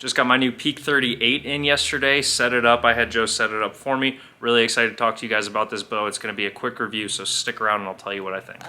Just got my new Peak 38 in yesterday, set it up. I had Joe set it up for me. Really excited to talk to you guys about this bow. It's going to be a quick review, so stick around and I'll tell you what I think.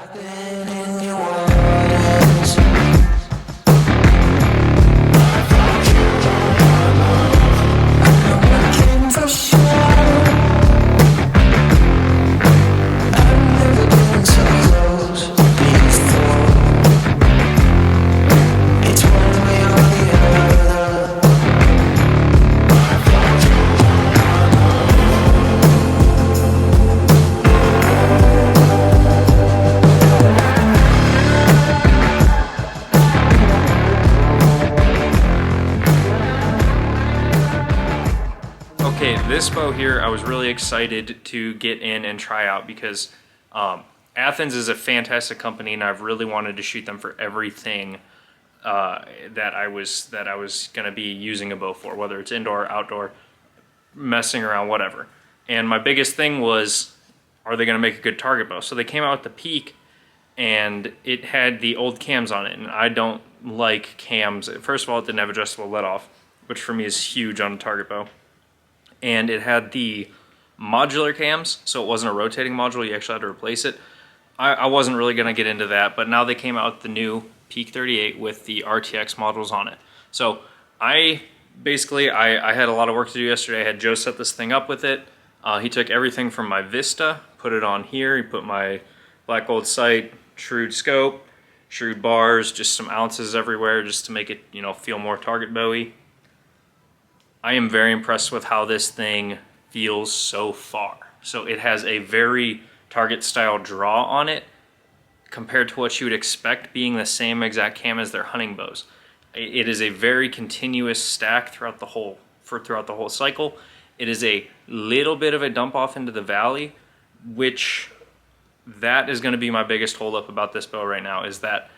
Okay, this bow here I was really excited to get in and try out because Athens is a fantastic company and I've really wanted to shoot them for everything that I was going to be using a bow for, whether it's indoor, outdoor, messing around, whatever. And my biggest thing was, are they going to make a good target bow? So they came out with the Peak and it had the old cams on it, and I don't like cams. First of all, it didn't have adjustable let off, which for me is huge on a target bow. And it had the modular cams, so it wasn't a rotating module, you actually had to replace it. I wasn't really going to get into that, but now they came out with the new Peak 38 with the RTX modules on it. So I had a lot of work to do yesterday. I had Joe set this thing up with it. He took everything from my Vista, put it on here. He put my black gold sight, shrewd scope, shrewd bars, just some ounces everywhere just to make it, you know, feel more target bowy. I am very impressed with how this thing feels so far. So it has a very target style draw on it compared to what you would expect being the same exact cam as their hunting bows. It is a very continuous stack throughout the whole cycle. It is a little bit of a dump off into the valley, which that is going to be my biggest holdup about this bow right now, is that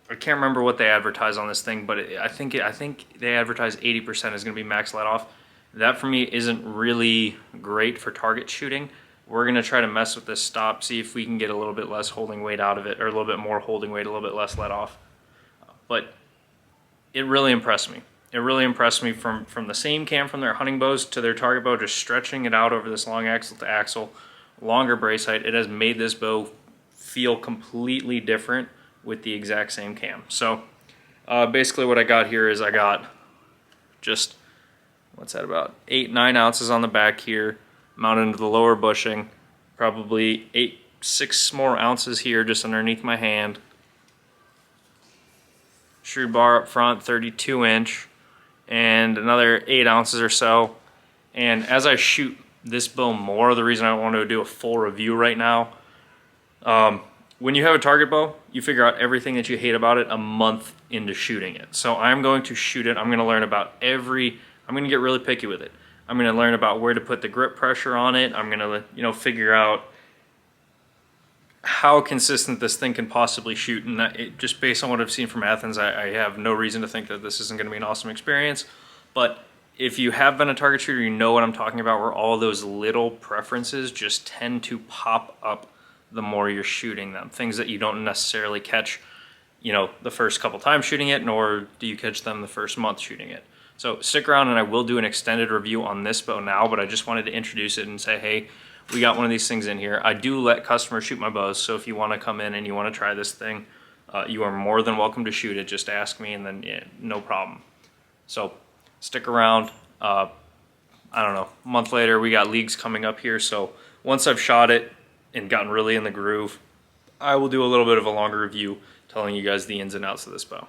I can't remember what they advertise on this thing, but I think they advertise 80% is going to be max let off. That for me isn't really great for target shooting. We're going to try to mess with this stop, see if we can get a little bit less holding weight out of it, or a little bit more holding weight, a little bit less let off. But it really impressed me. It really impressed me from the same cam from their hunting bows to their target bow, just stretching it out over this long axle to axle, longer brace height. It has made this bow feel completely different with the exact same cam. So basically what I got here is I got just, what's that, about 8-9 ounces on the back here, mounted into the lower bushing, probably 6 more ounces here just underneath my hand. Shrewd bar up front, 32 inch, and another 8 ounces or so. And as I shoot this bow more, the reason I want to do a full review right now, when you have a target bow, you figure out everything that you hate about it a month into shooting it. So I'm going to shoot it. I'm going to learn about I'm going to get really picky with it. I'm going to learn about where to put the grip pressure on it. I'm going to, you know, figure out how consistent this thing can possibly shoot. And just based on what I've seen from Athens, I have no reason to think that this isn't going to be an awesome experience. But if you have been a target shooter, you know what I'm talking about, where all those little preferences just tend to pop up the more you're shooting them. Things that you don't necessarily catch, you know, the first couple times shooting it, nor do you catch them the first month shooting it. So stick around and I will do an extended review on this bow now, but I just wanted to introduce it and say, hey, we got one of these things in here. I do let customers shoot my bows, so if you want to come in and you want to try this thing, you are more than welcome to shoot it. Just ask me and then, yeah, no problem. So stick around. I don't know, a month later we got leagues coming up here, so once I've shot it and gotten really in the groove, I will do a little bit of a longer review telling you guys the ins and outs of this bow.